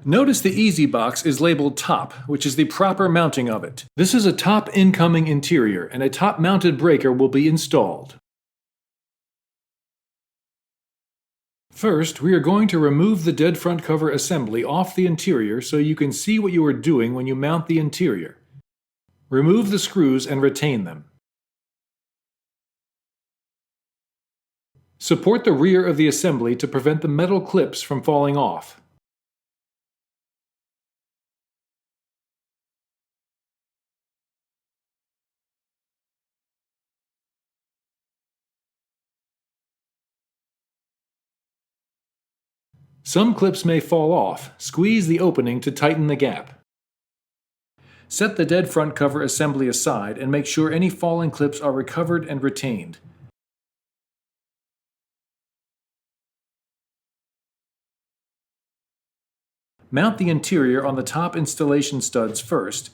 Notice the Easy Box is labeled top, which is the proper mounting of it. This is a top incoming interior, and a top mounted breaker will be installed. First, we are going to remove the dead front cover assembly off the interior so you can see what you are doing when you mount the interior. Remove the screws and retain them. Support the rear of the assembly to prevent the metal clips from falling off. Some clips may fall off. Squeeze the opening to tighten the gap. Set the dead front cover assembly aside and make sure any falling clips are recovered and retained. Mount the interior on the top installation studs first.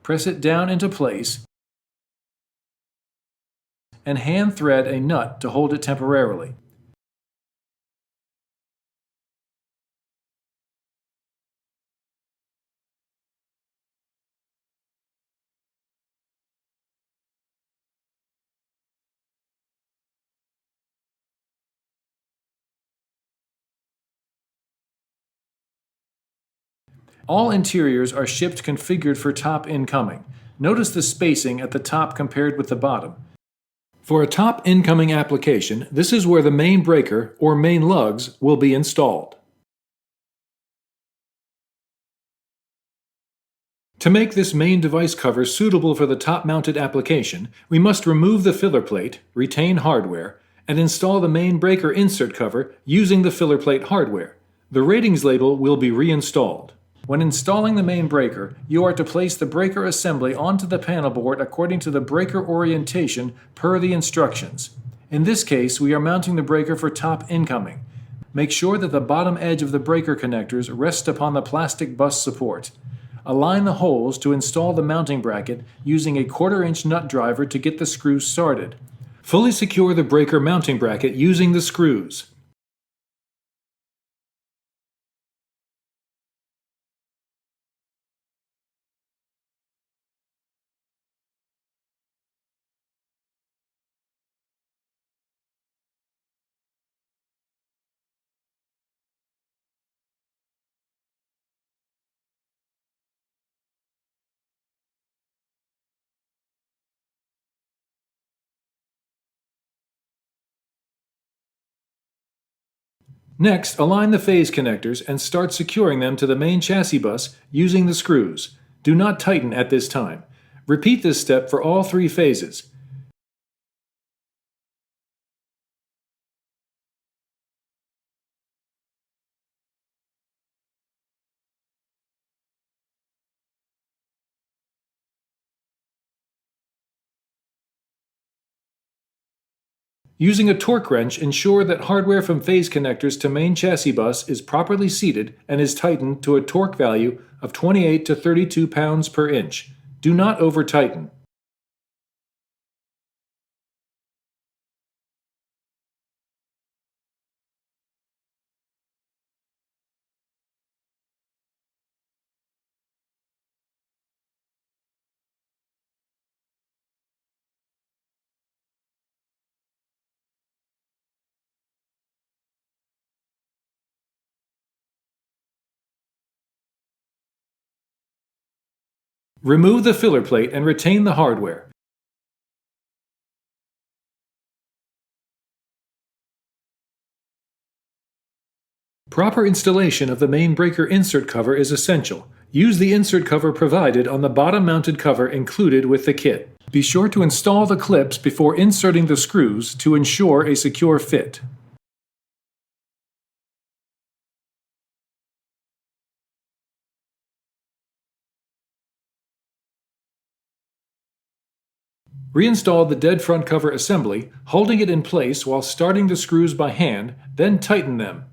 Press it down into place and hand thread a nut to hold it temporarily. All interiors are shipped configured for top incoming. Notice the spacing at the top compared with the bottom. For a top incoming application, this is where the main breaker, or main lugs, will be installed. To make this main device cover suitable for the top-mounted application, we must remove the filler plate, retain hardware, and install the main breaker insert cover using the filler plate hardware. The ratings label will be reinstalled. When installing the main breaker, you are to place the breaker assembly onto the panel board according to the breaker orientation per the instructions. In this case, we are mounting the breaker for top incoming. Make sure that the bottom edge of the breaker connectors rests upon the plastic bus support. Align the holes to install the mounting bracket using a 1/4-inch nut driver to get the screws started. Fully secure the breaker mounting bracket using the screws. Next, align the phase connectors and start securing them to the main chassis bus using the screws. Do not tighten at this time. Repeat this step for all 3 phases. Using a torque wrench, ensure that hardware from phase connectors to main chassis bus is properly seated and is tightened to a torque value of 28 to 32 pounds per inch. Do not over-tighten. Remove the filler plate and retain the hardware. Proper installation of the main breaker insert cover is essential. Use the insert cover provided on the bottom-mounted cover included with the kit. Be sure to install the clips before inserting the screws to ensure a secure fit. Reinstall the dead front cover assembly, holding it in place while starting the screws by hand, then tighten them.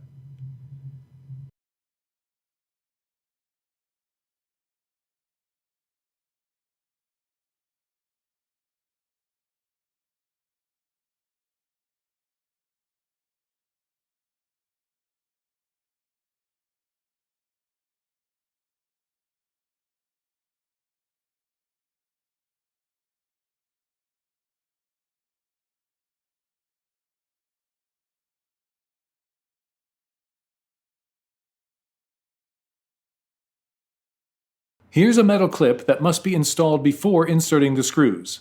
Here's a metal clip that must be installed before inserting the screws.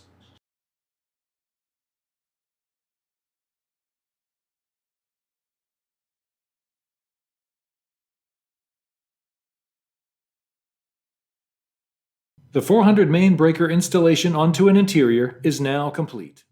The 400 main breaker installation onto an interior is now complete.